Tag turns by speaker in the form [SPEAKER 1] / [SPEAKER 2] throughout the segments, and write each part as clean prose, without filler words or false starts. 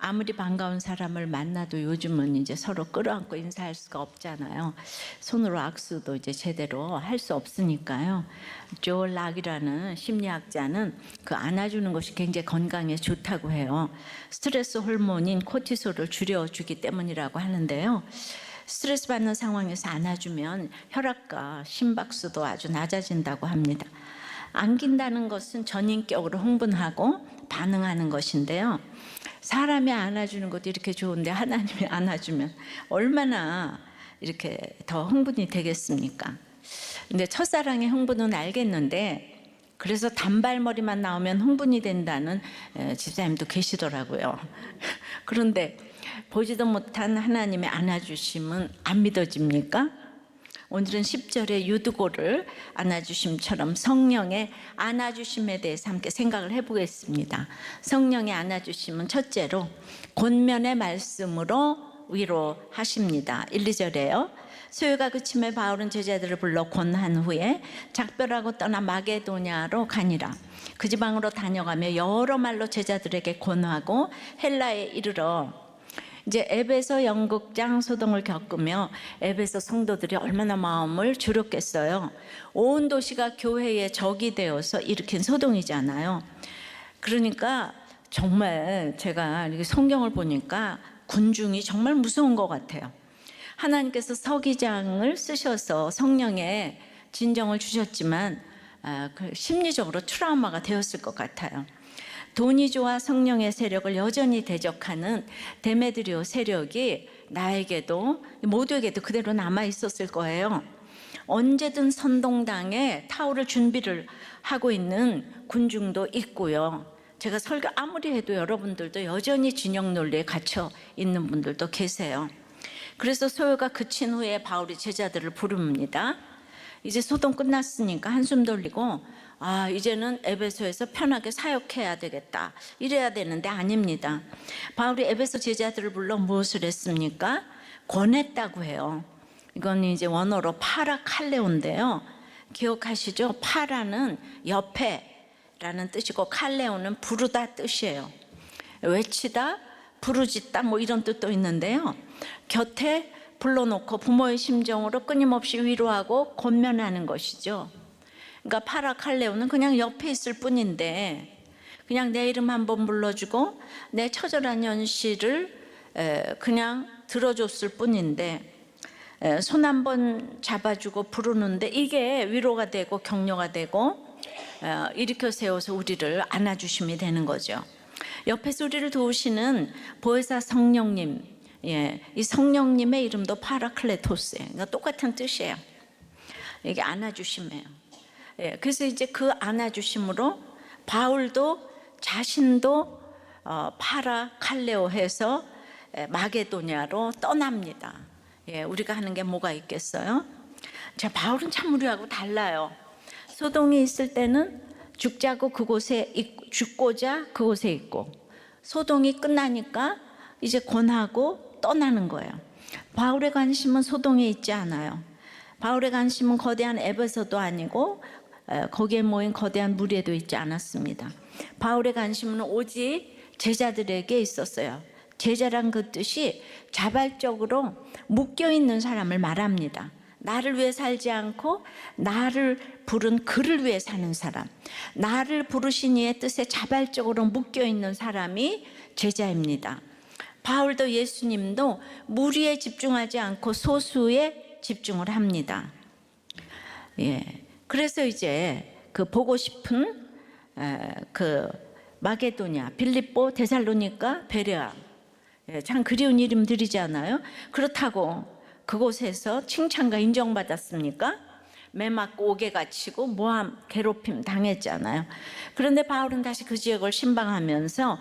[SPEAKER 1] 아무리 반가운 사람을 만나도 요즘은 이제 서로 끌어안고 인사할 수가 없잖아요. 손으로 악수도 이제 제대로 할 수 없으니까요. 조엘 락이라는 심리학자는 그 안아주는 것이 굉장히 건강에 좋다고 해요. 스트레스 호르몬인 코티솔을 줄여주기 때문이라고 하는데요. 스트레스 받는 상황에서 안아주면 혈압과 심박수도 아주 낮아진다고 합니다. 안긴다는 것은 전인격으로 흥분하고 반응하는 것인데요. 사람이 안아주는 것도 이렇게 좋은데 하나님이 안아주면 얼마나 이렇게 더 흥분이 되겠습니까? 근데 첫사랑의 흥분은 알겠는데, 그래서 단발머리만 나오면 흥분이 된다는 집사님도 계시더라고요. 그런데 보지도 못한 하나님의 안아주심은 안 믿어집니까? 오늘은 10절의 유드고를 안아주심처럼 성령의 안아주심에 대해서 함께 생각을 해보겠습니다. 성령의 안아주심은 첫째로 권면의 말씀으로 위로하십니다. 1, 2절에요. 소요가 그침에 바울은 제자들을 불러 권한 후에 작별하고 떠나 마게도냐로 가니라. 그 지방으로 다녀가며 여러 말로 제자들에게 권하고 헬라에 이르러, 이제 에베소 연극장 소동을 겪으며 에베소 성도들이 얼마나 마음을 졸였겠어요. 온 도시가 교회의 적이 되어서 일으킨 소동이잖아요. 그러니까 정말 제가 성경을 보니까 군중이 정말 무서운 것 같아요. 하나님께서 서기장을 쓰셔서 성령의 진정을 주셨지만 심리적으로 트라우마가 되었을 것 같아요. 도니조와 성령의 세력을 여전히 대적하는 데메드리오 세력이 나에게도 모두에게도 그대로 남아 있었을 거예요. 언제든 선동당에 타오를 준비를 하고 있는 군중도 있고요. 제가 설교 아무리 해도 여러분들도 여전히 진영 논리에 갇혀 있는 분들도 계세요. 그래서 소요가 그친 후에 바울이 제자들을 부릅니다. 이제 소동 끝났으니까 한숨 돌리고, 이제는 에베소에서 편하게 사역해야 되겠다, 이래야 되는데 아닙니다. 바울이 에베소 제자들을 불러 무엇을 했습니까? 권했다고 해요. 이건 이제 원어로 파라칼레오인데요. 기억하시죠? 파라는 옆에라는 뜻이고 칼레오는 부르다 뜻이에요. 외치다, 부르짖다 뭐 이런 뜻도 있는데요. 곁에 불러놓고 부모의 심정으로 끊임없이 위로하고 권면하는 것이죠. 그러니까 파라칼레오는 그냥 옆에 있을 뿐인데, 그냥 내 이름 한번 불러주고 내 처절한 현실을 그냥 들어줬을 뿐인데, 손 한번 잡아주고 부르는데 이게 위로가 되고 격려가 되고 일으켜 세워서 우리를 안아주심이 되는 거죠. 옆에서 우리를 도우시는 보혜사 성령님, 이 성령님의 이름도 파라클레토스예요. 그러니까 똑같은 뜻이에요. 이게 안아주심이에요. 그래서 이제 그 안아주심으로 바울도 자신도 파라칼레오해서 마게도냐로 떠납니다. 우리가 하는 게 뭐가 있겠어요? 자, 바울은 참 우리하고 달라요. 소동이 있을 때는 죽자고 그곳에 죽고자 그곳에 있고, 소동이 끝나니까 이제 권하고 떠나는 거예요. 바울의 관심은 소동에 있지 않아요. 바울의 관심은 거대한 에베소도 아니고 거기에 모인 거대한 무리에도 있지 않았습니다. 바울의 관심은 오직 제자들에게 있었어요. 제자란 그 뜻이 자발적으로 묶여있는 사람을 말합니다. 나를 위해 살지 않고 나를 부른 그를 위해 사는 사람, 나를 부르신 이의 뜻에 자발적으로 묶여있는 사람이 제자입니다. 바울도 예수님도 무리에 집중하지 않고 소수에 집중을 합니다. 그래서 이제 그 보고 싶은 그 마게도냐, 빌립보, 데살로니가, 베레아, 참 그리운 이름들이잖아요. 그렇다고 그곳에서 칭찬과 인정받았습니까? 매 맞고 옥에 갇히고 모함, 괴롭힘 당했잖아요. 그런데 바울은 다시 그 지역을 신방하면서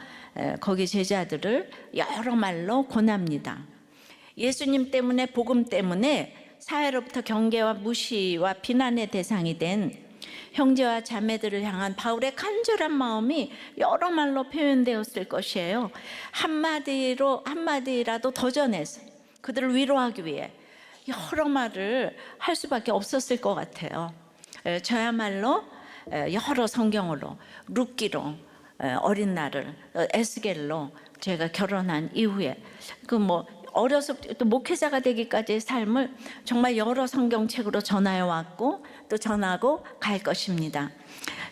[SPEAKER 1] 거기 제자들을 여러 말로 권합니다. 예수님 때문에, 복음 때문에 사회로부터 경계와 무시와 비난의 대상이 된 형제와 자매들을 향한 바울의 간절한 마음이 여러 말로 표현되었을 것이에요. 한마디라도 더 전해서 그들을 위로하기 위해 여러 말을 할 수밖에 없었을 것 같아요. 저야말로 여러 성경으로, 룻기로, 어린 날을 에스겔로 제가 결혼한 이후에 어려서부터 목회자가 되기까지의 삶을 정말 여러 성경책으로 전하여 왔고 또 전하고 갈 것입니다.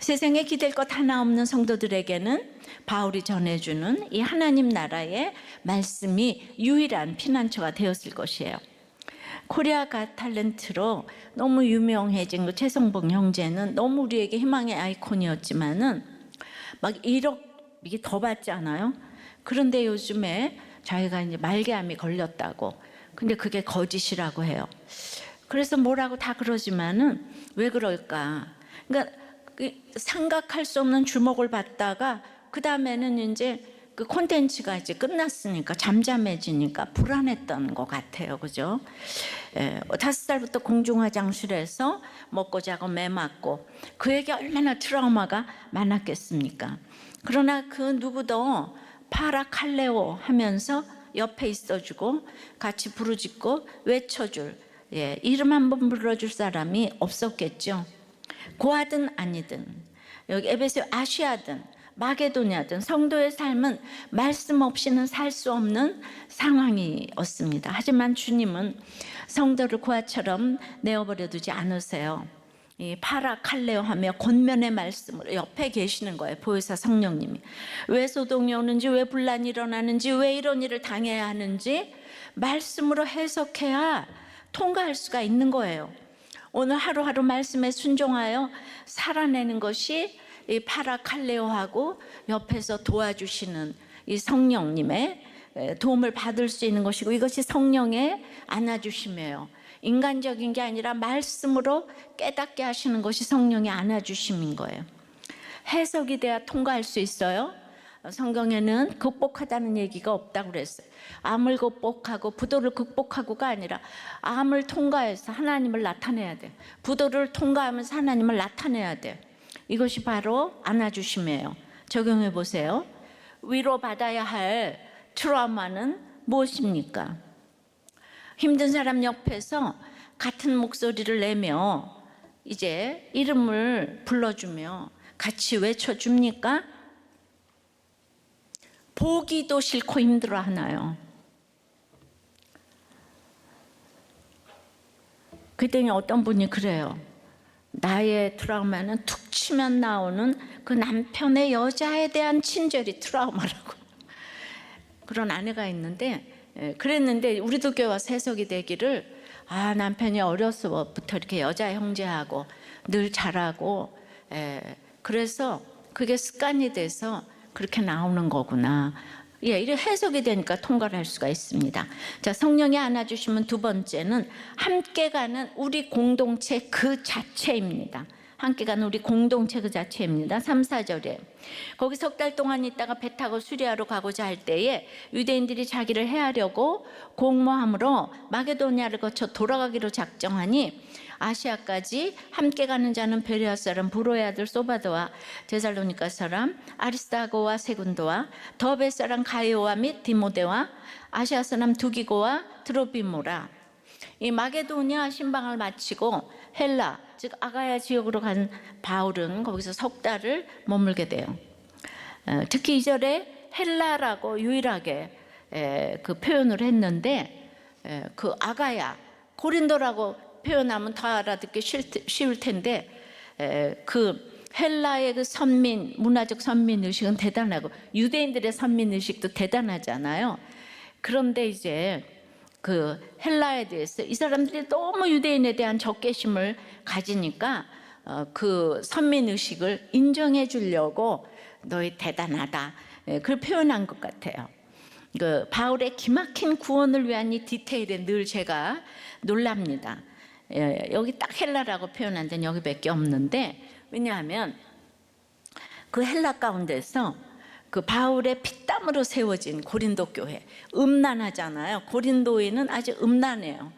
[SPEAKER 1] 세상에 기댈 것 하나 없는 성도들에게는 바울이 전해주는 이 하나님 나라의 말씀이 유일한 피난처가 되었을 것이에요. 코리아 갓 탤런트로 너무 유명해진 최성봉 형제는 너무 우리에게 희망의 아이콘이었지만은 막 1억 이게 더 받지 않아요? 그런데 요즘에 자기가 이제 말기암이 걸렸다고. 근데 그게 거짓이라고 해요. 그래서 뭐라고 다 그러지만은 왜 그럴까? 그러니까 생각할 수 없는 주목을 받다가 그 다음에는 이제 그 콘텐츠가 이제 끝났으니까 잠잠해지니까 불안했던 것 같아요, 그죠? 5살부터 공중화장실에서 먹고 자고 매 맞고 그에게 얼마나 트라우마가 많았겠습니까? 그러나 그 누구도 파라칼레오 하면서 옆에 있어주고 같이 부르짖고 외쳐줄 이름 한번 불러줄 사람이 없었겠죠. 고아든 아니든 여기 에베소 아시아든 마게도냐든 성도의 삶은 말씀 없이는 살 수 없는 상황이었습니다. 하지만 주님은 성도를 고아처럼 내어버려 두지 않으세요. 이 파라칼레오 하며 권면의 말씀으로 옆에 계시는 거예요. 보혜사 성령님이 왜 소동이 오는지, 왜 분란이 일어나는지, 왜 이런 일을 당해야 하는지 말씀으로 해석해야 통과할 수가 있는 거예요. 오늘 하루하루 말씀에 순종하여 살아내는 것이 이 파라칼레오하고 옆에서 도와주시는 이 성령님의 도움을 받을 수 있는 것이고, 이것이 성령의 안아주심이에요. 인간적인 게 아니라 말씀으로 깨닫게 하시는 것이 성령의 안아주심인 거예요. 해석이 돼야 통과할 수 있어요. 성경에는 극복하다는 얘기가 없다고 그랬어요. 암을 극복하고 부도를 극복하고가 아니라 암을 통과해서 하나님을 나타내야 돼. 부도를 통과하면서 하나님을 나타내야 돼. 이것이 바로 안아주심이에요. 적용해 보세요. 위로받아야 할 트라우마는 무엇입니까? 힘든 사람 옆에서 같은 목소리를 내며 이제 이름을 불러주며 같이 외쳐줍니까? 보기도 싫고 힘들어 하나요? 그랬더니 어떤 분이 그래요. 나의 트라우마는 툭 치면 나오는 그 남편의 여자에 대한 친절이 트라우마라고. 그런 아내가 있는데 그랬는데 우리도 교회 와서 해석이 되기를 남편이 어려서부터 이렇게 여자 형제하고 늘 잘하고 그래서 그게 습관이 돼서 그렇게 나오는 거구나. 이렇게 해석이 되니까 통과를 할 수가 있습니다. 자, 성령이 안아주시면 두 번째는 함께 가는 우리 공동체 그 자체입니다. 함께 가는 우리 공동체 그 자체입니다. 3, 4절에 거기 석 달 동안 있다가 배 타고 수리아로 가고자 할 때에 유대인들이 자기를 해하려고 공모함으로 마게도냐를 거쳐 돌아가기로 작정하니 아시아까지 함께 가는 자는 베레아 사람 부로의 아들 소바도와 데살로니가 사람 아리스타고와 세군도와 더베 사람 가이오와 및 디모데와 아시아 사람 두기고와 드로비모라. 이 마게도냐 신방을 마치고 헬라 즉 아가야 지역으로 간 바울은 거기서 석 달을 머물게 돼요. 특히 2절에 헬라라고 유일하게 그 표현을 했는데 그 아가야 고린도라고 표현하면 더 알아듣기 쉬울 텐데 그 헬라의 그 선민 문화적 선민 의식은 대단하고 유대인들의 선민 의식도 대단하잖아요. 그런데 이제 그 헬라에 대해서 이 사람들이 너무 유대인에 대한 적개심을 가지니까 그 선민 의식을 인정해 주려고 너희 대단하다 그걸 표현한 것 같아요. 그 바울의 기막힌 구원을 위한 이 디테일에 늘 제가 놀랍니다. 여기 딱 헬라라고 표현한 데는 여기밖에 없는데 왜냐하면 그 헬라 가운데서 그 바울의 피땀으로 세워진 고린도 교회 음란하잖아요. 고린도인은 아주 음란해요.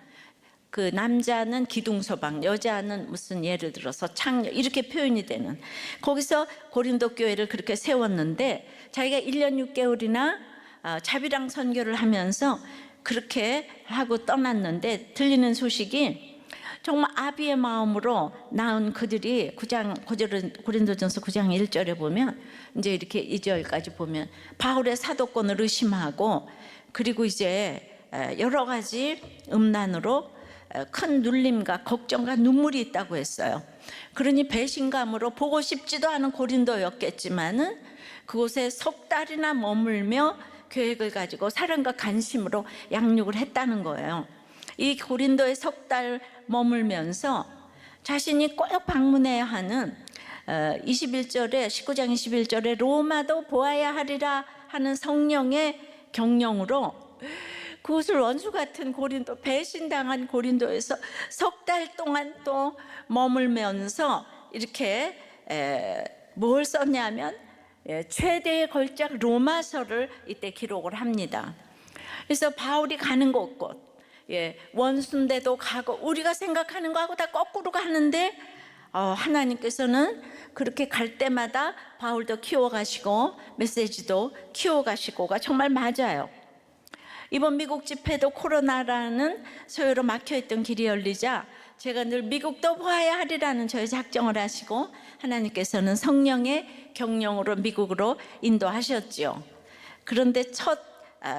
[SPEAKER 1] 그 남자는 기둥서방, 여자는 무슨 예를 들어서 창녀 이렇게 표현이 되는 거기서 고린도 교회를 그렇게 세웠는데 자기가 1년 6개월이나 자비랑 선교를 하면서 그렇게 하고 떠났는데 들리는 소식이 정말 아비의 마음으로 낳은 그들이 고린도전서 9장 1절에 보면 이제 이렇게 2절까지 보면 바울의 사도권을 의심하고, 그리고 이제 여러 가지 음란으로 큰 눌림과 걱정과 눈물이 있다고 했어요. 그러니 배신감으로 보고 싶지도 않은 고린도였겠지만은 그곳에 석 달이나 머물며 계획을 가지고 사랑과 관심으로 양육을 했다는 거예요. 이 고린도에 석 달 머물면서 자신이 꼭 방문해야 하는 19장 21절에 로마도 보아야 하리라 하는 성령의 경령으로 그곳을 원수 같은 고린도, 배신당한 고린도에서 석 달 동안 또 머물면서 이렇게 뭘 썼냐면 최대의 걸작 로마서를 이때 기록을 합니다. 그래서 바울이 가는 곳곳, 원수인데도 가고 우리가 생각하는 거하고 다 거꾸로 가는데 하나님께서는 그렇게 갈 때마다 바울도 키워가시고 메시지도 키워가시고가 정말 맞아요. 이번 미국 집회도 코로나라는 소요로 막혀있던 길이 열리자 제가 늘 미국도 보아야 하리라는 저의 작정을 하시고 하나님께서는 성령의 경령으로 미국으로 인도하셨지요. 그런데 첫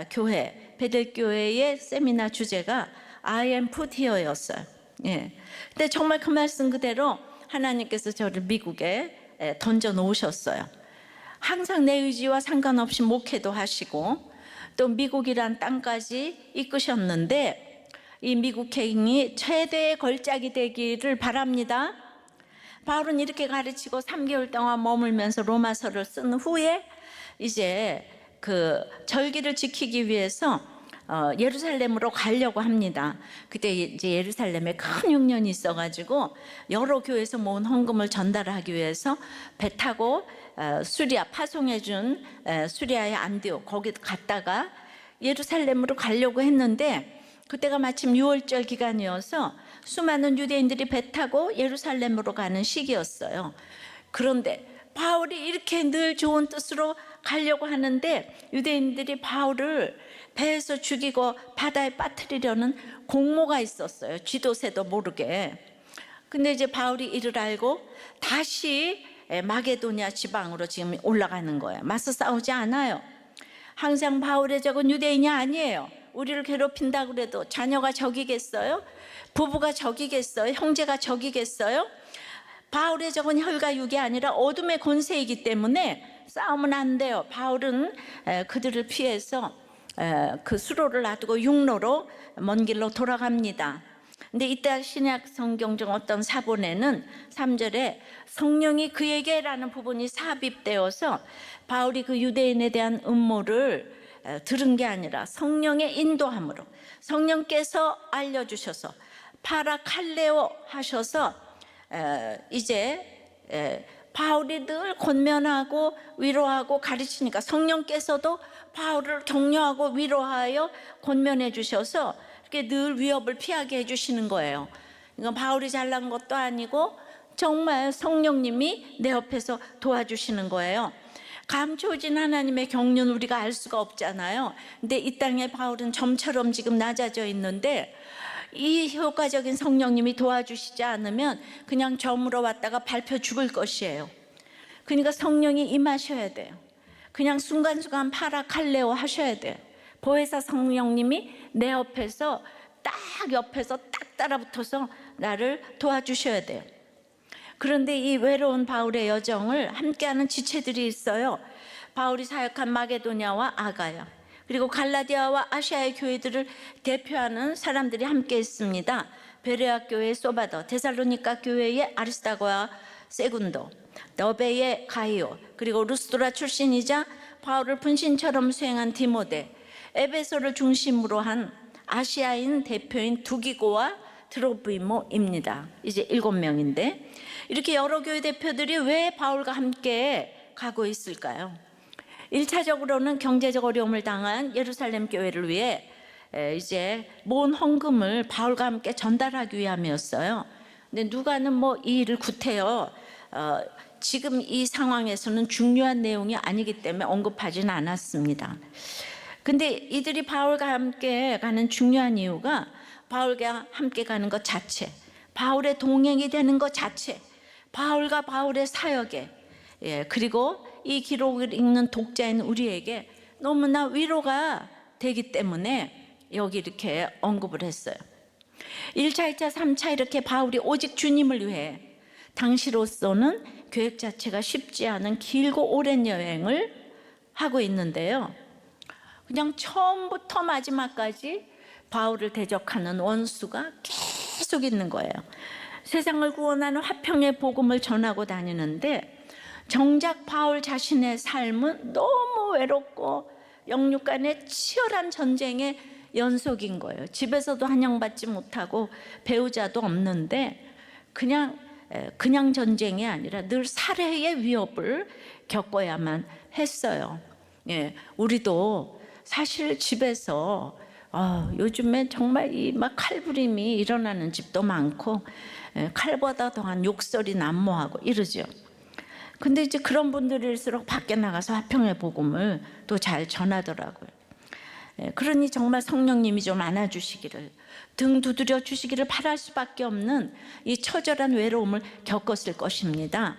[SPEAKER 1] 교회 베델교회의 세미나 주제가 I am put here였어요. 근데 정말 그 말씀 그대로 하나님께서 저를 미국에 던져 놓으셨어요. 항상 내 의지와 상관없이 목회도 하시고 또 미국이란 땅까지 이끄셨는데 이 미국 행이 최대의 걸작이 되기를 바랍니다. 바울은 이렇게 가르치고 3개월 동안 머물면서 로마서를 쓴 후에 이제 그 절기를 지키기 위해서 예루살렘으로 가려고 합니다. 그때 이제 예루살렘에 큰 흉년이 있어가지고 여러 교회에서 모은 헌금을 전달하기 위해서 배 타고 수리아 파송해준 수리아의 안디옥 거기 갔다가 예루살렘으로 가려고 했는데 그때가 마침 6월절 기간이어서 수많은 유대인들이 배 타고 예루살렘으로 가는 시기였어요. 그런데 바울이 이렇게 늘 좋은 뜻으로 가려고 하는데 유대인들이 바울을 배에서 죽이고 바다에 빠뜨리려는 공모가 있었어요. 쥐도새도 모르게. 근데 이제 바울이 이를 알고 다시 마게도냐 지방으로 지금 올라가는 거예요. 맞서 싸우지 않아요. 항상 바울의 적은 유대인이 아니에요. 우리를 괴롭힌다고 그래도 자녀가 적이겠어요? 부부가 적이겠어요? 형제가 적이겠어요? 바울의 적은 혈과 육이 아니라 어둠의 권세이기 때문에 싸우면 안 돼요. 바울은 그들을 피해서 그 수로를 놔두고 육로로 먼 길로 돌아갑니다. 근데 이때 신약 성경 중 어떤 사본에는 3절에 성령이 그에게라는 부분이 삽입되어서 바울이 그 유대인에 대한 음모를 들은 게 아니라 성령의 인도함으로 성령께서 알려주셔서 파라칼레오 하셔서 이제 바울이 늘 권면하고 위로하고 가르치니까 성령께서도 바울을 격려하고 위로하여 권면해 주셔서 이렇게 늘 위협을 피하게 해주시는 거예요. 이건 바울이 잘난 것도 아니고 정말 성령님이 내 옆에서 도와주시는 거예요. 감춰진 하나님의 경륜 우리가 알 수가 없잖아요. 근데 이 땅에 바울은 점처럼 지금 낮아져 있는데 이 효과적인 성령님이 도와주시지 않으면 그냥 점으로 왔다가 밟혀 죽을 것이에요. 그러니까 성령이 임하셔야 돼요. 그냥 순간순간 파라칼레오 하셔야 돼요. 보혜사 성령님이 내 옆에서 딱 옆에서 딱 따라붙어서 나를 도와주셔야 돼요. 그런데 이 외로운 바울의 여정을 함께하는 지체들이 있어요. 바울이 사역한 마게도냐와 아가야 그리고 갈라디아와 아시아의 교회들을 대표하는 사람들이 함께 있습니다. 베레아 교회의 소바더, 데살로니가 교회의 아리스다고와 세군도, 너베의 가이오, 그리고 루스드라 출신이자 바울을 분신처럼 수행한 디모데, 에베소를 중심으로 한 아시아인 대표인 두기고와 드로비모입니다. 이제 7명인데 이렇게 여러 교회 대표들이 왜 바울과 함께 가고 있을까요? 1차적으로는 경제적 어려움을 당한 예루살렘 교회를 위해 이제 모은 헌금을 바울과 함께 전달하기 위함이었어요. 근데 누가는 뭐 이 일을 구태여 지금 이 상황에서는 중요한 내용이 아니기 때문에 언급하지는 않았습니다. 근데 이들이 바울과 함께 가는 중요한 이유가 바울과 함께 가는 것 자체, 바울의 동행이 되는 것 자체, 바울과 바울의 사역에, 그리고 이 기록을 읽는 독자인 우리에게 너무나 위로가 되기 때문에 여기 이렇게 언급을 했어요. 1차, 2차, 3차 이렇게 바울이 오직 주님을 위해 당시로서는 계획 자체가 쉽지 않은 길고 오랜 여행을 하고 있는데요. 그냥 처음부터 마지막까지 바울을 대적하는 원수가 계속 있는 거예요. 세상을 구원하는 화평의 복음을 전하고 다니는데 정작 바울 자신의 삶은 너무 외롭고 영육 간의 치열한 전쟁의 연속인 거예요. 집에서도 환영받지 못하고 배우자도 없는데 그냥 전쟁이 아니라 늘 살해의 위협을 겪어야만 했어요. 우리도 사실 집에서 요즘에 정말 이 막 칼부림이 일어나는 집도 많고 칼보다 더한 욕설이 난무하고 이러죠. 근데 이제 그런 분들일수록 밖에 나가서 화평의 복음을 또 잘 전하더라고요. 그러니 정말 성령님이 좀 안아주시기를, 등 두드려 주시기를 바랄 수밖에 없는 이 처절한 외로움을 겪었을 것입니다.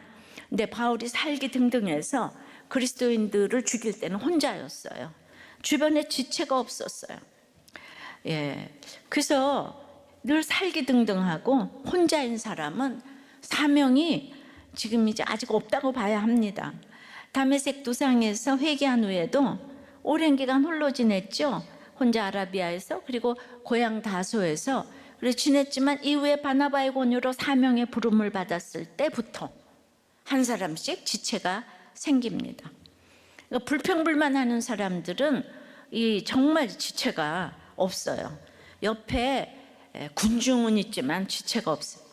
[SPEAKER 1] 근데 바울이 살기 등등해서 그리스도인들을 죽일 때는 혼자였어요. 주변에 지체가 없었어요. 그래서 늘 살기 등등하고 혼자인 사람은 사명이 지금 이제 아직 없다고 봐야 합니다. 다메섹 도상에서 회개한 후에도 오랜 기간 홀로 지냈죠. 혼자 아라비아에서, 그리고 고향 다소에서 그래 지냈지만 이후에 바나바의 권유로 사명의 부름을 받았을 때부터 한 사람씩 지체가 생깁니다. 그러니까 불평불만하는 사람들은 이 정말 지체가 없어요. 옆에 군중은 있지만 지체가 없어요.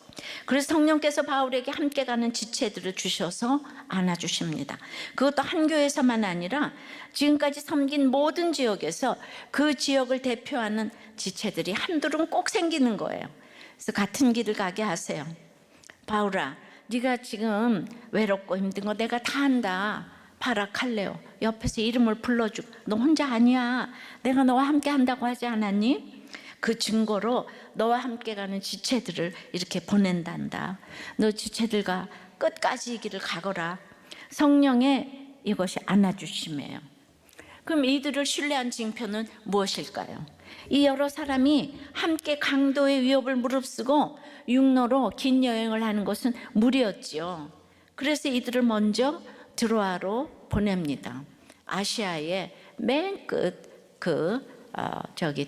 [SPEAKER 1] 그래서 성령께서 바울에게 함께 가는 지체들을 주셔서 안아주십니다. 그것도 한 교회에서만 아니라 지금까지 섬긴 모든 지역에서 그 지역을 대표하는 지체들이 한둘은 꼭 생기는 거예요. 그래서 같은 길을 가게 하세요. 바울아, 네가 지금 외롭고 힘든 거 내가 다 안다. 바라칼레오, 옆에서 이름을 불러주고, 너 혼자 아니야. 내가 너와 함께 한다고 하지 않았니? 그 증거로 너와 함께 가는 지체들을 이렇게 보낸단다. 너 지체들과 끝까지 이 길을 가거라. 성령의 이것이 안아주심이에요. 그럼 이들을 신뢰한 징표는 무엇일까요? 이 여러 사람이 함께 강도의 위협을 무릅쓰고 육로로 긴 여행을 하는 것은 무리였지요. 그래서 이들을 먼저 드로아로 보냅니다. 아시아의 맨 끝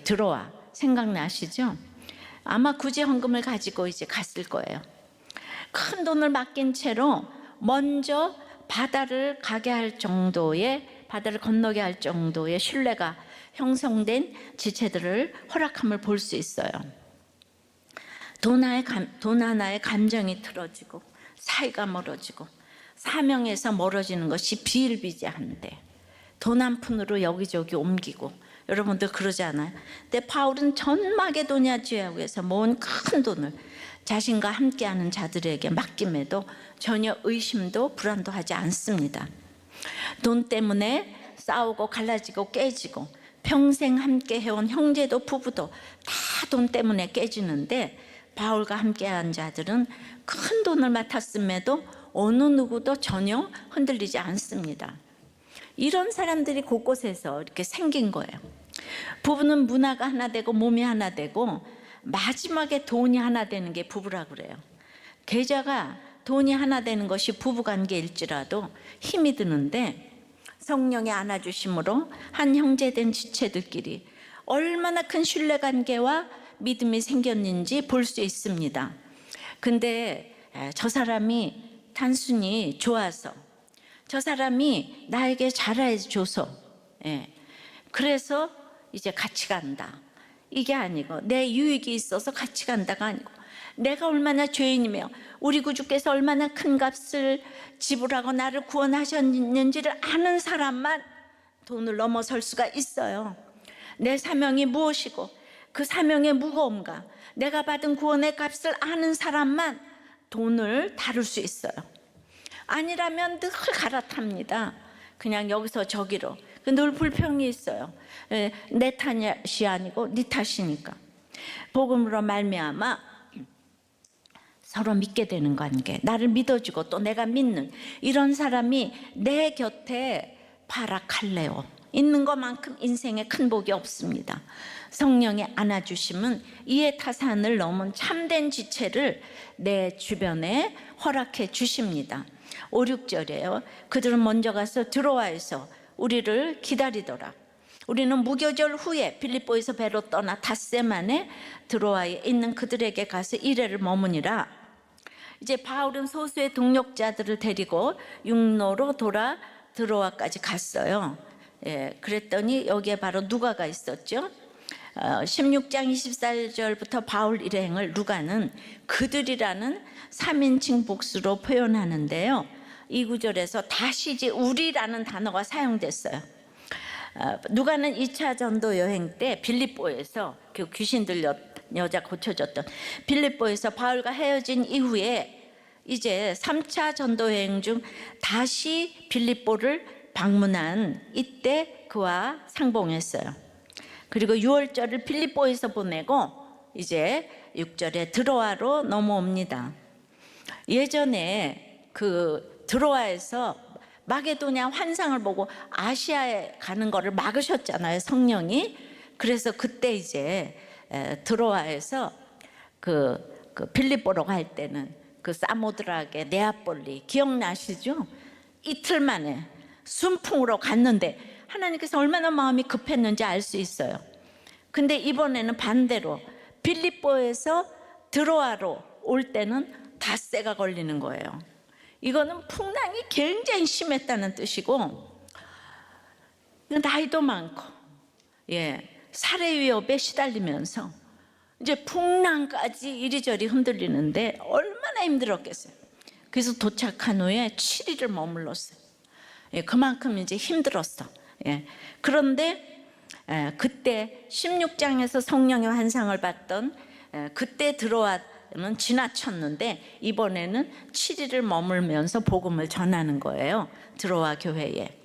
[SPEAKER 1] 드로아 생각나시죠? 아마 구제 헌금을 가지고 이제 갔을 거예요. 큰 돈을 맡긴 채로 먼저 바다를 건너게 할 정도의 신뢰가 형성된 지체들을 허락함을 볼 수 있어요. 돈 하나에 감정이 틀어지고 사이가 멀어지고 사명에서 멀어지는 것이 비일비재한데 돈 한 푼으로 여기저기 옮기고, 여러분들 그러지 않아요? 근데 바울은 전 마게도냐 지역에서 모은 큰 돈을 자신과 함께하는 자들에게 맡김에도 전혀 의심도 불안도 하지 않습니다. 돈 때문에 싸우고 갈라지고 깨지고 평생 함께 해온 형제도 부부도 다 돈 때문에 깨지는데 바울과 함께한 자들은 큰 돈을 맡았음에도 어느 누구도 전혀 흔들리지 않습니다. 이런 사람들이 곳곳에서 이렇게 생긴 거예요. 부부는 문화가 하나 되고 몸이 하나 되고 마지막에 돈이 하나 되는 게 부부라고 그래요. 계좌가 돈이 하나 되는 것이 부부관계일지라도 힘이 드는데 성령의 안아주심으로 한 형제된 지체들끼리 얼마나 큰 신뢰관계와 믿음이 생겼는지 볼 수 있습니다. 근데 저 사람이 단순히 좋아서, 저 사람이 나에게 잘해줘서, 그래서 이제 같이 간다, 이게 아니고, 내 유익이 있어서 같이 간다가 아니고, 내가 얼마나 죄인이며 우리 구주께서 얼마나 큰 값을 지불하고 나를 구원하셨는지를 아는 사람만 돈을 넘어설 수가 있어요. 내 사명이 무엇이고 그 사명의 무거움과 내가 받은 구원의 값을 아는 사람만 돈을 다룰 수 있어요. 아니라면 늘 갈아탑니다. 그냥 여기서 저기로. 늘 불평이 있어요. 내 탓이 아니고 네 탓이니까. 복음으로 말미암아 서로 믿게 되는 관계, 나를 믿어주고 또 내가 믿는 이런 사람이 내 곁에 파라칼레오 있는 것만큼 인생에 큰 복이 없습니다. 성령의 안아주심은 이해 타산을 넘은 참된 지체를 내 주변에 허락해 주십니다. 5, 6절이에요. 그들은 먼저 가서 드로아에서 우리를 기다리더라. 우리는 무교절 후에 빌립보에서 배로 떠나 닷새 만에 드로아에 있는 그들에게 가서 이래를 머무니라. 이제 바울은 소수의 동력자들을 데리고 육로로 돌아 드로아까지 갔어요. 그랬더니 여기에 바로 누가가 있었죠. 16장 24절부터 바울 일행을 누가는 그들이라는 3인칭 복수로 표현하는데요. 이 구절에서 다시 이제 우리라는 단어가 사용됐어요. 누가는 2차 전도 여행 때 빌립보에서 그 귀신 들렸 여자 고쳐졌던 빌립보에서 바울과 헤어진 이후에 이제 3차 전도 여행 중 다시 빌립보를 방문한 이때 그와 상봉했어요. 그리고 6월절을 빌립보에서 보내고 이제 6절에 드로아로 넘어옵니다. 예전에 그 드로아에서 마게도냐 환상을 보고 아시아에 가는 거를 막으셨잖아요, 성령이. 그래서 그때 이제 드로아에서 그 빌립보로 갈 때는 그 사모드락의 네아폴리 기억나시죠? 이틀 만에 순풍으로 갔는데 하나님께서 얼마나 마음이 급했는지 알 수 있어요. 근데 이번에는 반대로 빌립보에서 드로아로 올 때는 닷새가 걸리는 거예요. 이거는 풍랑이 굉장히 심했다는 뜻이고, 나이도 많고 살해 위협에 시달리면서 이제 풍랑까지 이리저리 흔들리는데 얼마나 힘들었겠어요. 그래서 도착한 후에 7일을 머물렀어요. 그만큼 이제 힘들었어. 그런데 그때 16장에서 성령의 환상을 봤던 그때 드로아는 지나쳤는데 이번에는 7일을 머물면서 복음을 전하는 거예요, 드로아 교회에.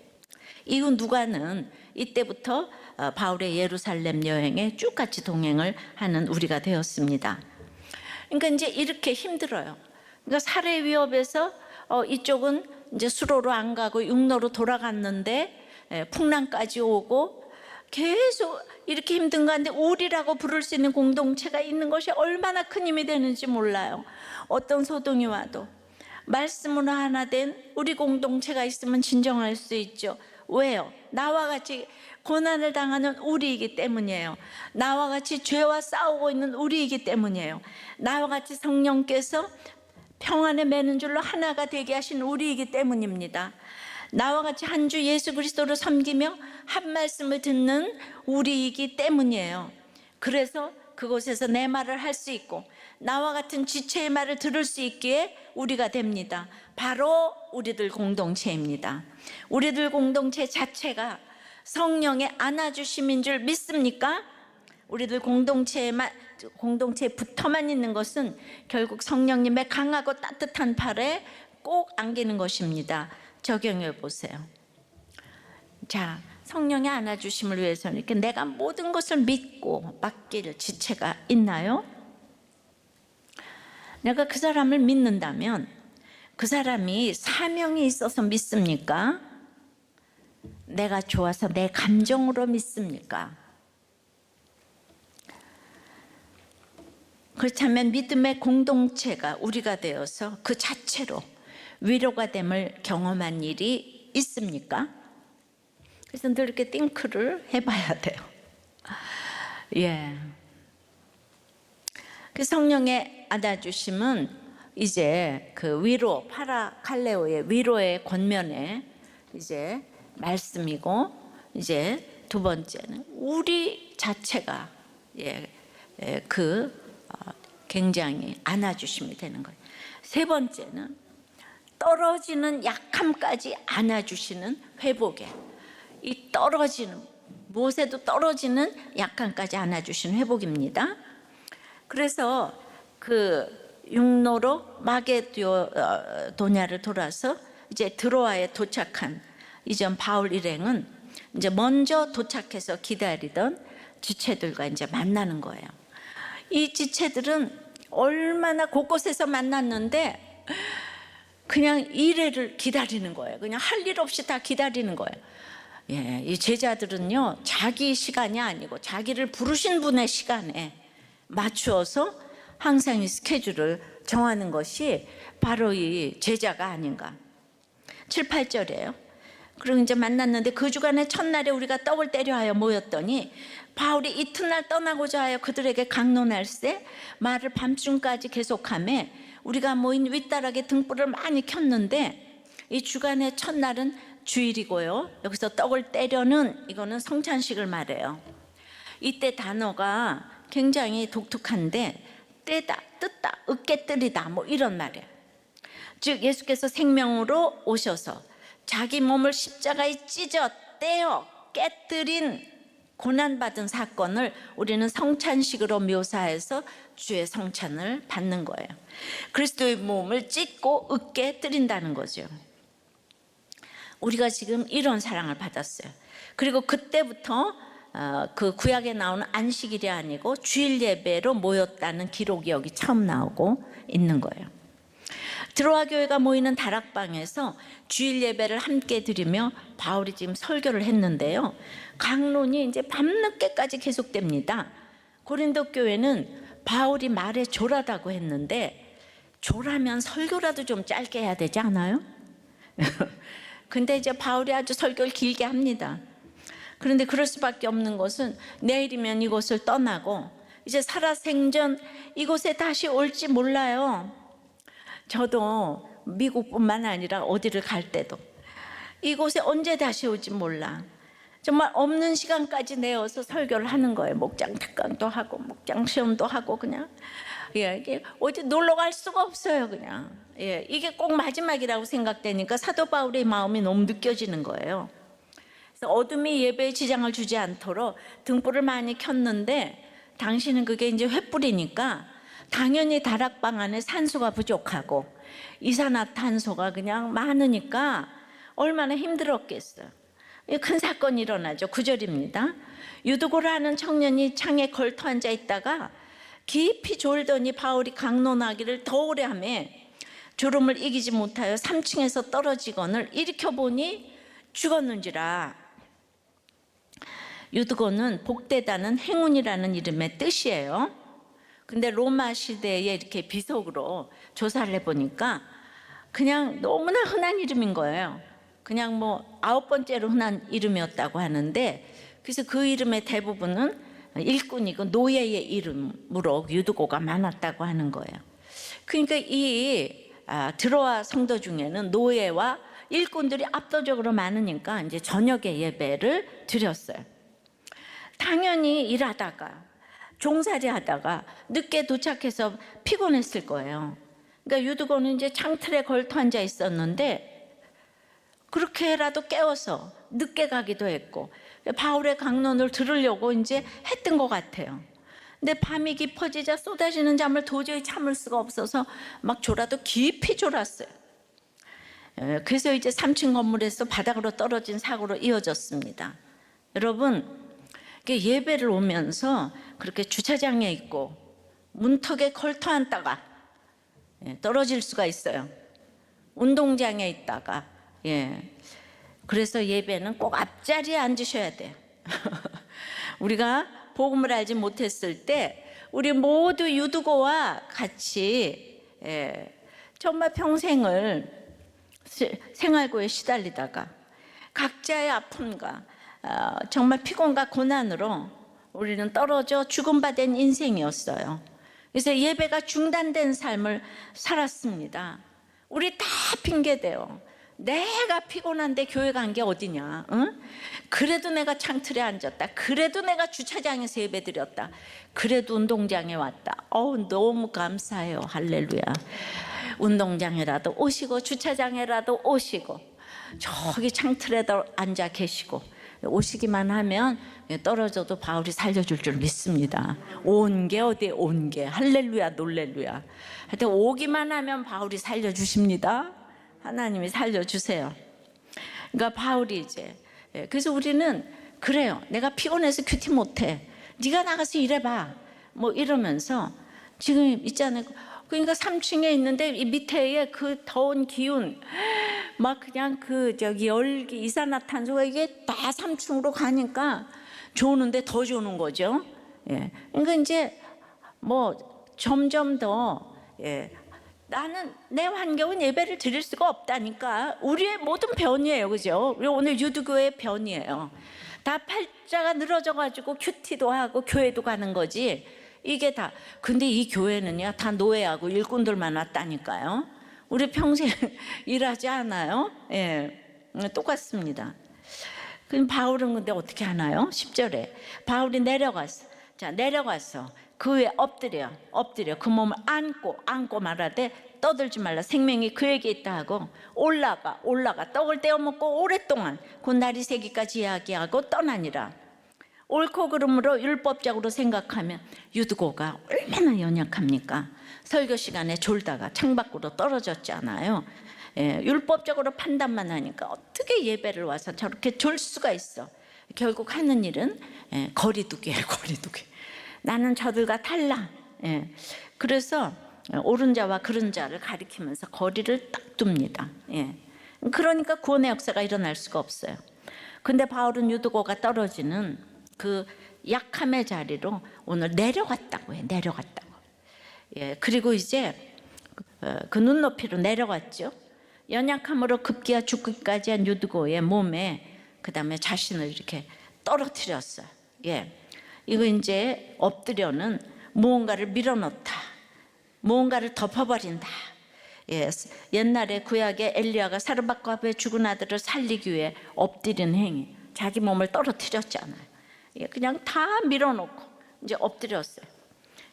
[SPEAKER 1] 이후 누가는 이때부터 바울의 예루살렘 여행에 쭉 같이 동행을 하는 우리가 되었습니다. 그러니까 이제 이렇게 힘들어요. 그러니까 살해 위협에서 이쪽은 이제 수로로 안 가고 육로로 돌아갔는데 풍랑까지 오고 계속 이렇게 힘든 가운데 우리라고 부를 수 있는 공동체가 있는 것이 얼마나 큰 힘이 되는지 몰라요. 어떤 소동이 와도 말씀으로 하나 된 우리 공동체가 있으면 진정할 수 있죠. 왜요? 나와 같이 고난을 당하는 우리이기 때문이에요. 나와 같이 죄와 싸우고 있는 우리이기 때문이에요. 나와 같이 성령께서 평안에 매는 줄로 하나가 되게 하신 우리이기 때문입니다. 나와 같이 한 주 예수 그리스도를 섬기며 한 말씀을 듣는 우리이기 때문이에요. 그래서 그곳에서 내 말을 할 수 있고 나와 같은 지체의 말을 들을 수 있기에 우리가 됩니다. 바로 우리들 공동체입니다. 우리들 공동체 자체가 성령의 안아주심인 줄 믿습니까? 우리들 공동체에 붙어만 있는 것은 결국 성령님의 강하고 따뜻한 팔에 꼭 안기는 것입니다. 적용해 보세요. 자, 성령의 안아주심을 위해서는 이렇게 내가 모든 것을 믿고 맡길 지체가 있나요? 내가 그 사람을 믿는다면 그 사람이 사명이 있어서 믿습니까? 내가 좋아서 내 감정으로 믿습니까? 그렇다면 믿음의 공동체가 우리가 되어서 그 자체로 위로가 됨을 경험한 일이 있습니까? 그래서 늘 이렇게 띵크를 해봐야 돼요. 그 성령의 안아주심은 이제 그 위로, 파라칼레오의 위로의 권면에 이제 말씀이고, 이제 두 번째는 우리 자체가 굉장히 안아주심이 되는 거예요. 세 번째는 떨어지는 약함까지 안아주시는 회복에, 이 떨어지는 무엇에도 떨어지는 약함까지 안아주시는 회복입니다. 그래서 그 육로로 마게도냐를 돌아서 이제 드로아에 도착한 이전 바울 일행은 이제 먼저 도착해서 기다리던 지체들과 이제 만나는 거예요. 이 지체들은 얼마나 곳곳에서 만났는데 그냥 일회를 기다리는 거예요. 그냥 할 일 없이 다 기다리는 거예요. 예, 이 제자들은요, 자기 시간이 아니고 자기를 부르신 분의 시간에 맞추어서 항상 이 스케줄을 정하는 것이 바로 이 제자가 아닌가. 7, 8절이에요. 그리고 이제 만났는데 그 주간의 첫날에 우리가 떡을 떼려 하여 모였더니 바울이 이튿날 떠나고자 하여 그들에게 강론할세 말을 밤중까지 계속하며 우리가 모인 윗다락에 등불을 많이 켰는데 이 주간의 첫날은 주일이고요. 여기서 떡을 떼려는 이거는 성찬식을 말해요. 이때 단어가 굉장히 독특한데 떼다, 뜯다, 으깨뜨리다 뭐 이런 말이에요. 즉 예수께서 생명으로 오셔서 자기 몸을 십자가에 찢어 떼어 깨뜨린 고난받은 사건을 우리는 성찬식으로 묘사해서 주의 성찬을 받는 거예요. 그리스도의 몸을 찢고 으깨뜨린다는 거죠. 우리가 지금 이런 사랑을 받았어요. 그리고 그때부터 그 구약에 나오는 안식일이 아니고 주일 예배로 모였다는 기록이 여기 처음 나오고 있는 거예요. 드로아 교회가 모이는 다락방에서 주일 예배를 함께 드리며 바울이 지금 설교를 했는데요. 강론이 이제 밤늦게까지 계속됩니다. 고린도 교회는 바울이 말에 조라다고 했는데 조라면 설교라도 좀 짧게 해야 되지 않아요? 근데 이제 바울이 아주 설교를 길게 합니다. 그런데 그럴 수밖에 없는 것은 내일이면 이곳을 떠나고 이제 살아생전 이곳에 다시 올지 몰라요. 저도 미국뿐만 아니라 어디를 갈 때도 이곳에 언제 다시 올지 몰라. 정말 없는 시간까지 내어서 설교를 하는 거예요. 목장 특강도 하고 목장 시험도 하고 그냥 이게 어디 놀러 갈 수가 없어요. 그냥 이게 꼭 마지막이라고 생각되니까 사도 바울의 마음이 너무 느껴지는 거예요. 그래서 어둠이 예배에 지장을 주지 않도록 등불을 많이 켰는데 당신은 그게 이제 횃불이니까 당연히 다락방 안에 산소가 부족하고 이산화탄소가 그냥 많으니까 얼마나 힘들었겠어요. 큰 사건이 일어나죠. 9절입니다. 유두고라는 청년이 창에 걸터 앉아 있다가 깊이 졸더니 바울이 강론하기를 더 오래 하며 졸음을 이기지 못하여 3층에서 떨어지거늘 일으켜보니 죽었는지라. 유두고는 복되다는 행운이라는 이름의 뜻이에요. 근데 로마 시대에 이렇게 비속으로 조사를 해보니까 그냥 너무나 흔한 이름인 거예요. 그냥 뭐 9번째로 흔한 이름이었다고 하는데 그래서 그 이름의 대부분은 일꾼이고 노예의 이름으로 유두고가 많았다고 하는 거예요. 그러니까 이 드로아 성도 중에는 노예와 일꾼들이 압도적으로 많으니까 이제 저녁에 예배를 드렸어요. 당연히 일하다가 종살이 하다가 늦게 도착해서 피곤했을 거예요. 그러니까 유두고는 이제 창틀에 걸터 앉아 있었는데 그렇게라도 깨워서 늦게 가기도 했고 바울의 강론을 들으려고 이제 했던 것 같아요. 근데 밤이 깊어지자 쏟아지는 잠을 도저히 참을 수가 없어서 막 졸아도 깊이 졸았어요. 그래서 이제 3층 건물에서 바닥으로 떨어진 사고로 이어졌습니다. 여러분 예배를 오면서 그렇게 주차장에 있고 문턱에 걸터 앉다가 떨어질 수가 있어요. 운동장에 있다가 그래서 예배는 꼭 앞자리에 앉으셔야 돼요. 우리가 복음을 알지 못했을 때 우리 모두 유두고와 같이 정말 평생을 생활고에 시달리다가 각자의 아픔과 정말 피곤과 고난으로 우리는 떨어져 죽음바 된 인생이었어요. 그래서 예배가 중단된 삶을 살았습니다. 우리 다 핑계대요. 내가 피곤한데 교회 간 게 어디냐? 응? 그래도 내가 창틀에 앉았다. 그래도 내가 주차장에서 예배 드렸다. 그래도 운동장에 왔다. 너무 감사해요. 할렐루야. 운동장에라도 오시고 주차장에라도 오시고 저기 창틀에도 앉아 계시고 오시기만 하면 떨어져도 바울이 살려줄 줄 믿습니다. 온 게 어디 온 게 할렐루야 놀렐루야. 하여튼 오기만 하면 바울이 살려주십니다. 하나님이 살려주세요. 그러니까 바울이 이제 그래서 우리는 그래요. 내가 피곤해서 큐티 못해. 네가 나가서 일해봐. 뭐 이러면서 지금 있잖아요. 그러니까 3층에 있는데 이 밑에 그 더운 기운, 막 그냥 그 저기 열기, 이산화탄소가 이게 다 3층으로 가니까 조는데 더 조는 거죠. 예. 그러니까 이제 뭐 점점 더, 예. 나는 내 환경은 예배를 드릴 수가 없다니까. 우리의 모든 변이에요, 그죠? 우리 오늘 유두교의 변이에요. 다 팔자가 늘어져 가지고 큐티도 하고 교회도 가는 거지. 이게 다. 근데 이 교회는요, 다 노예하고 일꾼들만 왔다니까요. 우리 평생 일하지 않아요? 예, 똑같습니다. 그럼 바울은 근데 어떻게 하나요? 10절에 바울이 내려갔어. 자, 내려가서 그 위에 엎드려 그 몸을 안고 말하되 떠들지 말라, 생명이 그에게 있다 하고 올라가 떡을 떼어 먹고 오랫동안 곧 날이 새기까지 이야기하고 떠나니라. 옳고 그름으로 율법적으로 생각하면 유두고가 얼마나 연약합니까? 설교 시간에 졸다가 창밖으로 떨어졌잖아요. 예, 율법적으로 판단만 하니까 어떻게 예배를 와서 저렇게 졸 수가 있어. 결국 하는 일은 거리두기예요. 거리두기. 나는 저들과 달라. 예, 그래서 옳은 자와 그른 자를 가리키면서 거리를 딱 둡니다. 예, 그러니까 구원의 역사가 일어날 수가 없어요. 근데 바울은 유두고가 떨어지는 그 약함의 자리로 오늘 내려갔다고 해요. 내려갔다고. 예, 그리고 이제 그 눈높이로 내려갔죠. 연약함으로 급기야 죽기까지 한 유두고의 몸에 그 다음에 자신을 이렇게 떨어뜨렸어요. 예, 이거 이제 엎드려는 무언가를 밀어넣다, 무언가를 덮어버린다. 예, 옛날에 구약의 엘리야가 사르밧과 앞에 죽은 아들을 살리기 위해 엎드린 행위, 자기 몸을 떨어뜨렸잖아요. 예, 그냥 다 밀어놓고 이제 엎드렸어요.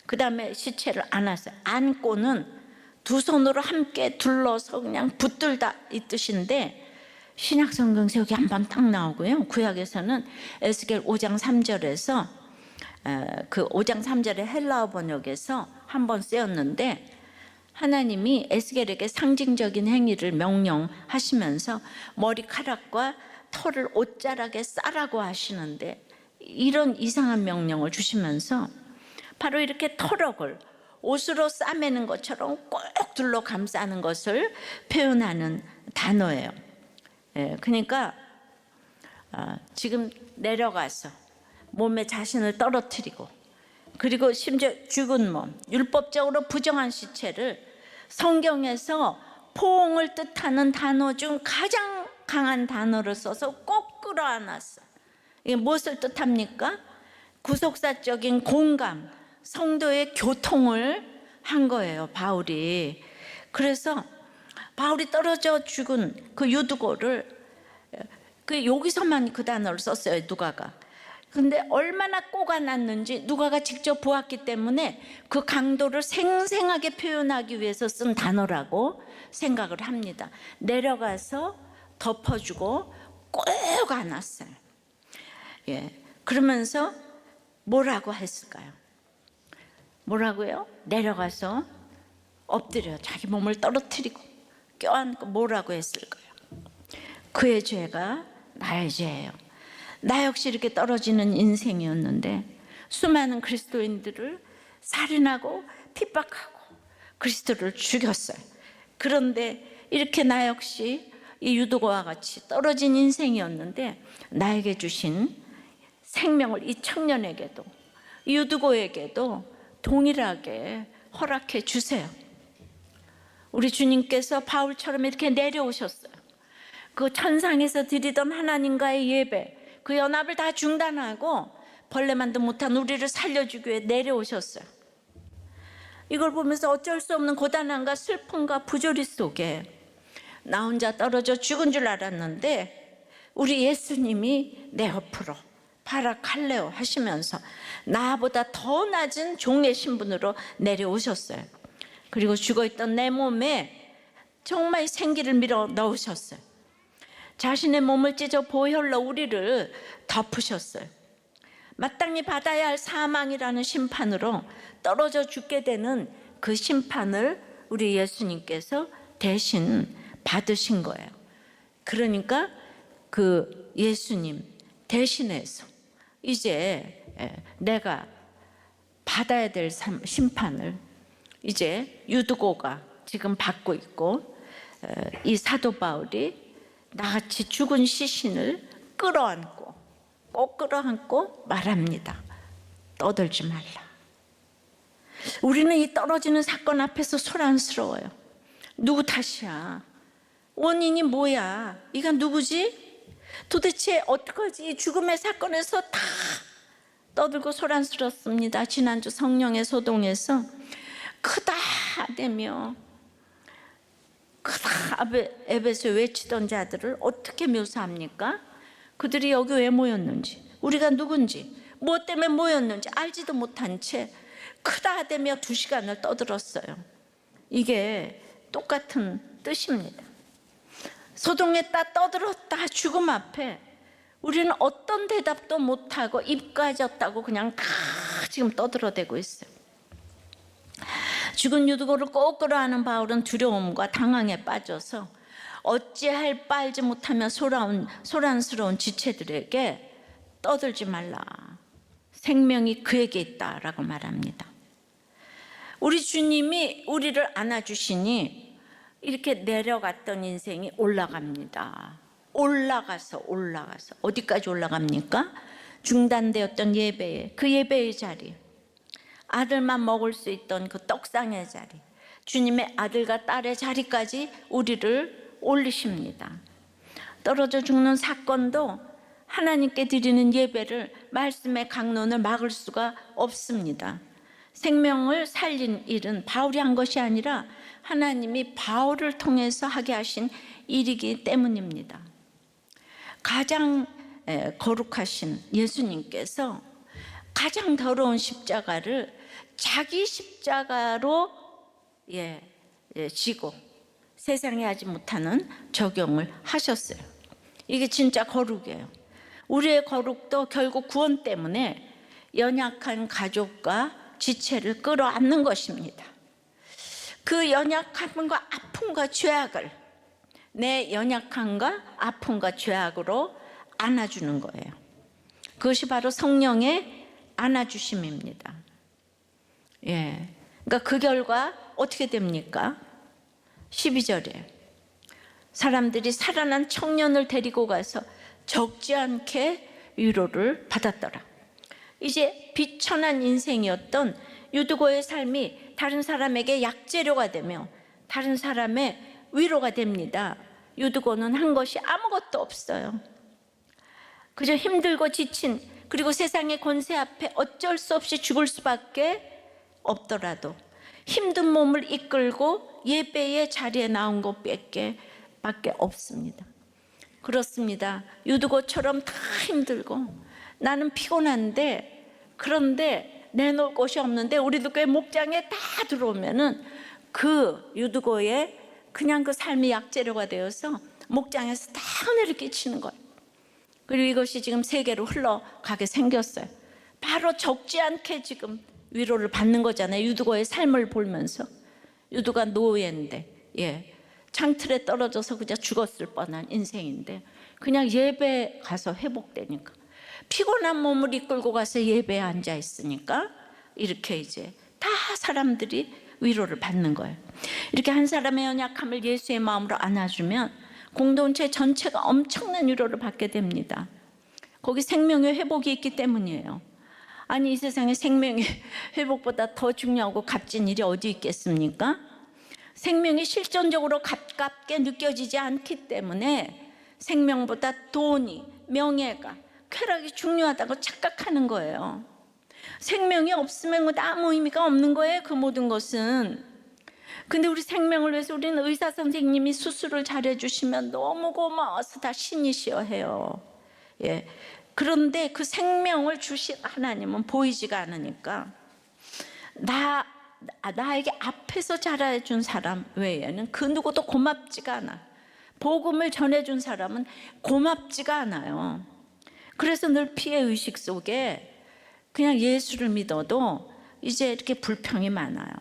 [SPEAKER 1] 그 다음에 시체를 안았어요. 안고는 두 손으로 함께 둘러서 그냥 붙들다 이 뜻인데, 신약 성경에서 여기 한 번 딱 나오고요. 구약에서는 에스겔 5장 3절에서 그 5장 3절의 헬라어 번역에서 한 번 쓰였는데, 하나님이 에스겔에게 상징적인 행위를 명령하시면서 머리카락과 털을 옷자락에 싸라고 하시는데, 이런 이상한 명령을 주시면서 바로 이렇게 털럭을 옷으로 싸매는 것처럼 꼭 둘러 감싸는 것을 표현하는 단어예요. 예, 그러니까 지금 내려가서 몸에 자신을 떨어뜨리고, 그리고 심지어 죽은 몸, 율법적으로 부정한 시체를 성경에서 포옹을 뜻하는 단어 중 가장 강한 단어를 써서 꼭 끌어안았어. 이게 무엇을 뜻합니까? 구속사적인 공감, 성도의 교통을 한 거예요, 바울이. 그래서 바울이 떨어져 죽은 그 유두고를 여기서만 그 단어를 썼어요, 누가가. 근데 얼마나 꼬아놨는지 누가가 직접 보았기 때문에 그 강도를 생생하게 표현하기 위해서 쓴 단어라고 생각을 합니다. 내려가서 덮어주고 꼭 안았어요. 예, 그러면서 뭐라고 했을까요? 뭐라고요? 내려가서 엎드려 자기 몸을 떨어뜨리고 껴안고 뭐라고 했을까요? 그의 죄가 나의 죄예요. 나 역시 이렇게 떨어지는 인생이었는데 수많은 그리스도인들을 살인하고 핍박하고 그리스도를 죽였어요. 그런데 이렇게 나 역시 이 유두고와 같이 떨어진 인생이었는데 나에게 주신 생명을 이 청년에게도 이 유두고에게도 동일하게 허락해 주세요. 우리 주님께서 바울처럼 이렇게 내려오셨어요. 그 천상에서 드리던 하나님과의 예배, 그 연합을 다 중단하고 벌레만도 못한 우리를 살려주기 위해 내려오셨어요. 이걸 보면서 어쩔 수 없는 고단함과 슬픔과 부조리 속에 나 혼자 떨어져 죽은 줄 알았는데 우리 예수님이 내 옆으로 파라칼레오 하시면서 나보다 더 낮은 종의 신분으로 내려오셨어요. 그리고 죽어있던 내 몸에 정말 생기를 밀어 넣으셨어요. 자신의 몸을 찢어 보혈로 우리를 덮으셨어요. 마땅히 받아야 할 사망이라는 심판으로 떨어져 죽게 되는 그 심판을 우리 예수님께서 대신 받으신 거예요. 그러니까 그 예수님 대신해서 이제 내가 받아야 될 심판을 이제 유두고가 지금 받고 있고, 이 사도 바울이 나같이 죽은 시신을 끌어안고 꼭 끌어안고 말합니다. 떠들지 말라. 우리는 이 떨어지는 사건 앞에서 소란스러워요. 누구 탓이야? 원인이 뭐야? 이가 누구지? 도대체 어떡하지? 이 죽음의 사건에서 다 떠들고 소란스럽습니다. 지난주 성령의 소동에서 크다되며 크다 에베소에 외치던 자들을 어떻게 묘사합니까? 그들이 여기 왜 모였는지, 우리가 누군지, 무엇 때문에 모였는지 알지도 못한 채 크다되며 2시간을 떠들었어요. 이게 똑같은 뜻입니다. 소동했다, 떠들었다, 죽음 앞에 우리는 어떤 대답도 못하고 입 까졌다고 그냥 다 지금 떠들어대고 있어요. 죽은 유두고를 꼭 끌어안은 바울은 두려움과 당황에 빠져서 어찌할 바 알지 못하며 소란스러운 지체들에게 떠들지 말라. 생명이 그에게 있다라고 말합니다. 우리 주님이 우리를 안아주시니 이렇게 내려갔던 인생이 올라갑니다. 올라가서 어디까지 올라갑니까? 중단되었던 예배에, 그 예배의 자리, 아들만 먹을 수 있던 그 떡상의 자리, 주님의 아들과 딸의 자리까지 우리를 올리십니다. 떨어져 죽는 사건도 하나님께 드리는 예배를, 말씀의 강론을 막을 수가 없습니다. 생명을 살린 일은 바울이 한 것이 아니라 하나님이 바울을 통해서 하게 하신 일이기 때문입니다. 가장 거룩하신 예수님께서 가장 더러운 십자가를 자기 십자가로 지고 세상에 하지 못하는 적용을 하셨어요. 이게 진짜 거룩이에요. 우리의 거룩도 결국 구원 때문에 연약한 가족과 지체를 끌어안는 것입니다. 그 연약함과 아픔과 죄악을 내 연약함과 아픔과 죄악으로 안아주는 거예요. 그것이 바로 성령의 안아주심입니다. 그러니까 그 결과 어떻게 됩니까? 12절에 사람들이 살아난 청년을 데리고 가서 적지 않게 위로를 받았더라. 이제 비천한 인생이었던 유두고의 삶이 다른 사람에게 약재료가 되며 다른 사람의 위로가 됩니다. 유두고는 한 것이 아무것도 없어요. 그저 힘들고 지친, 그리고 세상의 권세 앞에 어쩔 수 없이 죽을 수밖에 없더라도 힘든 몸을 이끌고 예배의 자리에 나온 것밖에 없습니다. 그렇습니다. 유두고처럼 다 힘들고 나는 피곤한데, 그런데 내놓을 곳이 없는데 우리도 꽤 목장에 다 들어오면은 그 유두고의 그냥 그 삶이 약재료가 되어서 목장에서 다 은혜를 끼치는 거예요. 그리고 이것이 지금 세계로 흘러가게 생겼어요. 바로 적지 않게 지금 위로를 받는 거잖아요. 유두고의 삶을 보면서. 유두가 노예인데, 창틀에 떨어져서 그냥 죽었을 뻔한 인생인데 그냥 예배 가서 회복되니까, 피곤한 몸을 이끌고 가서 예배에 앉아 있으니까 이렇게 이제 다 사람들이 위로를 받는 거예요. 이렇게 한 사람의 연약함을 예수의 마음으로 안아주면 공동체 전체가 엄청난 위로를 받게 됩니다. 거기 생명의 회복이 있기 때문이에요. 아니, 이 세상에 생명의 회복보다 더 중요하고 값진 일이 어디 있겠습니까? 생명이 실존적으로 가깝게 느껴지지 않기 때문에 생명보다 돈이, 명예가, 쾌락이 중요하다고 착각하는 거예요. 생명이 없으면 아무 의미가 없는 거예요, 그 모든 것은. 근데 우리 생명을 위해서 우리는 의사 선생님이 수술을 잘해주시면 너무 고마워서 다 신이시여 해요. 그런데 그 생명을 주신 하나님은 보이지가 않으니까 나에게 앞에서 잘해준 사람 외에는 그 누구도 고맙지가 않아. 복음을 전해준 사람은 고맙지가 않아요. 그래서 늘 피해의식 속에 그냥 예수를 믿어도 이제 이렇게 불평이 많아요.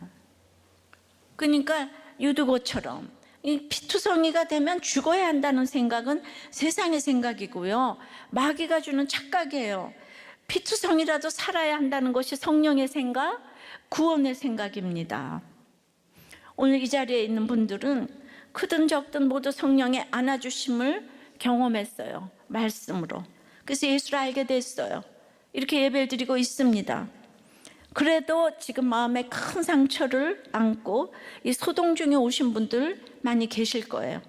[SPEAKER 1] 그러니까 유두고처럼 이 피투성이가 되면 죽어야 한다는 생각은 세상의 생각이고요, 마귀가 주는 착각이에요. 피투성이라도 살아야 한다는 것이 성령의 생각, 구원의 생각입니다. 오늘 이 자리에 있는 분들은 크든 적든 모두 성령의 안아주심을 경험했어요. 말씀으로. 그래서 예수를 알게 됐어요. 이렇게 예배를 드리고 있습니다. 그래도 지금 마음에 큰 상처를 안고 이 소동 중에 오신 분들 많이 계실 거예요.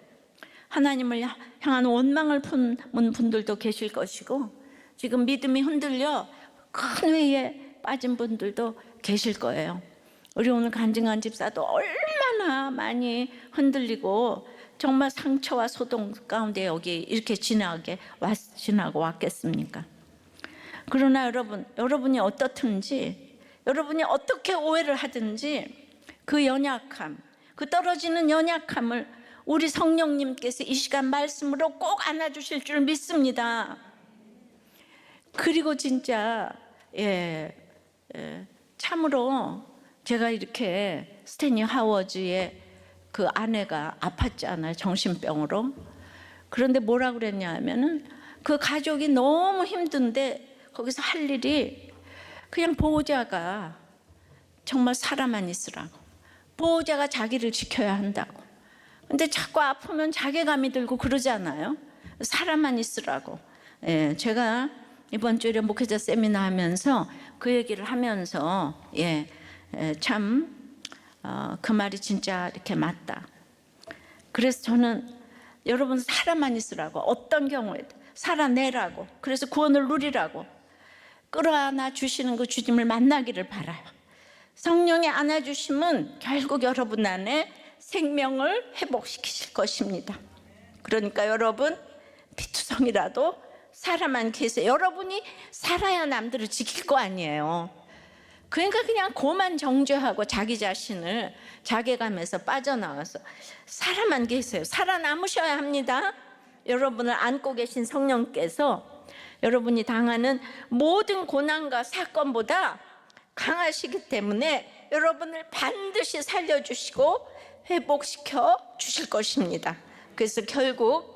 [SPEAKER 1] 하나님을 향한 원망을 품은 분들도 계실 것이고, 지금 믿음이 흔들려 큰 회의에 빠진 분들도 계실 거예요. 우리 오늘 간증한 집사도 얼마나 많이 흔들리고 정말 상처와 소동 가운데 여기 이렇게 지나고 왔겠습니까? 그러나 여러분이 어떻든지, 여러분이 어떻게 오해를 하든지 그 연약함, 그 떨어지는 연약함을 우리 성령님께서 이 시간 말씀으로 꼭 안아주실 줄 믿습니다. 그리고 진짜 참으로 제가 이렇게 스탠리 하워즈의 그 아내가 아팠잖아요, 정신병으로. 그런데 뭐라 그랬냐 하면은 그 가족이 너무 힘든데 거기서 할 일이 그냥 보호자가 정말 살아만 있으라고, 보호자가 자기를 지켜야 한다고. 근데 자꾸 아프면 자괴감이 들고 그러잖아요. 살아만 있으라고. 제가 이번 주에 목회자 세미나 하면서 그 얘기를 하면서 참 그 말이 진짜 이렇게 맞다. 그래서 저는 여러분 살아만 있으라고, 어떤 경우에도 살아내라고, 그래서 구원을 누리라고 끌어안아 주시는 그 주님을 만나기를 바라요. 성령의 안아주심은 결국 여러분 안에 생명을 회복시키실 것입니다. 그러니까 여러분 피투성이라도 살아만 계세요. 여러분이 살아야 남들을 지킬 거 아니에요. 그러니까 그냥 고만 정죄하고 자기 자신을 자괴감에서 빠져나와서 살아만 계세요. 살아남으셔야 합니다. 여러분을 안고 계신 성령께서 여러분이 당하는 모든 고난과 사건보다 강하시기 때문에 여러분을 반드시 살려주시고 회복시켜 주실 것입니다. 그래서 결국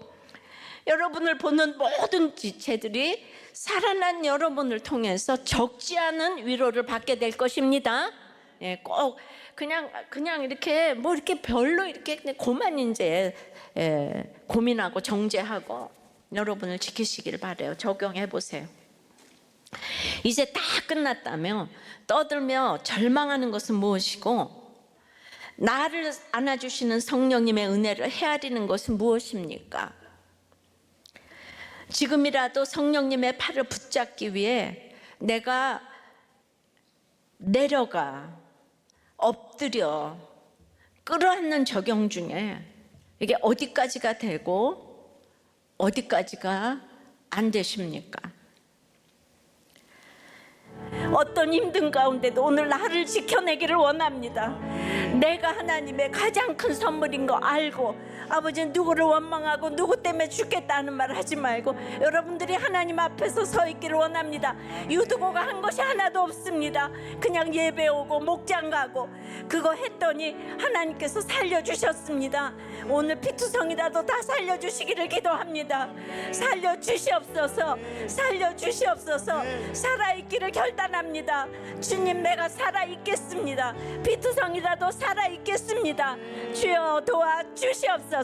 [SPEAKER 1] 여러분을 보는 모든 지체들이 살아난 여러분을 통해서 적지 않은 위로를 받게 될 것입니다. 꼭 그냥 이렇게 뭐 이렇게 별로 이렇게 고만 이제 고민하고 정죄하고 여러분을 지키시길 바래요. 적용해 보세요. 이제 다 끝났다며 떠들며 절망하는 것은 무엇이고, 나를 안아주시는 성령님의 은혜를 헤아리는 것은 무엇입니까? 지금이라도 성령님의 팔을 붙잡기 위해 내가 내려가 엎드려 끌어안는 적용 중에 이게 어디까지가 되고 어디까지가 안 되십니까? 어떤 힘든 가운데도 오늘 나를 지켜내기를 원합니다. 내가 하나님의 가장 큰 선물인 거 알고, 아버지는 누구를 원망하고 누구 때문에 죽겠다는 말 하지 말고 여러분들이 하나님 앞에서 서 있기를 원합니다. 유두고가 한 것이 하나도 없습니다. 그냥 예배 오고 목장 가고 그거 했더니 하나님께서 살려주셨습니다. 오늘 피투성이라도 다 살려주시기를 기도합니다. 살려주시옵소서, 살려주시옵소서. 살아있기를 결단합니다. 주님, 내가 살아있겠습니다. 피투성이라도 살아있겠습니다. 주여 도와주시옵소서.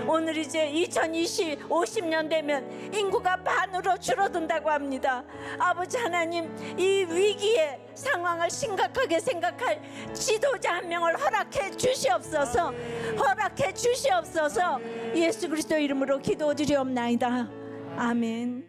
[SPEAKER 1] 오늘 이제 50년 되면 인구가 반으로 줄어든다고 합니다. 아버지 하나님, 이 위기의 상황을 심각하게 생각할 지도자 한 명을 허락해 주시옵소서. 허락해 주시옵소서. 예수 그리스도 이름으로 기도드리옵나이다. 아멘.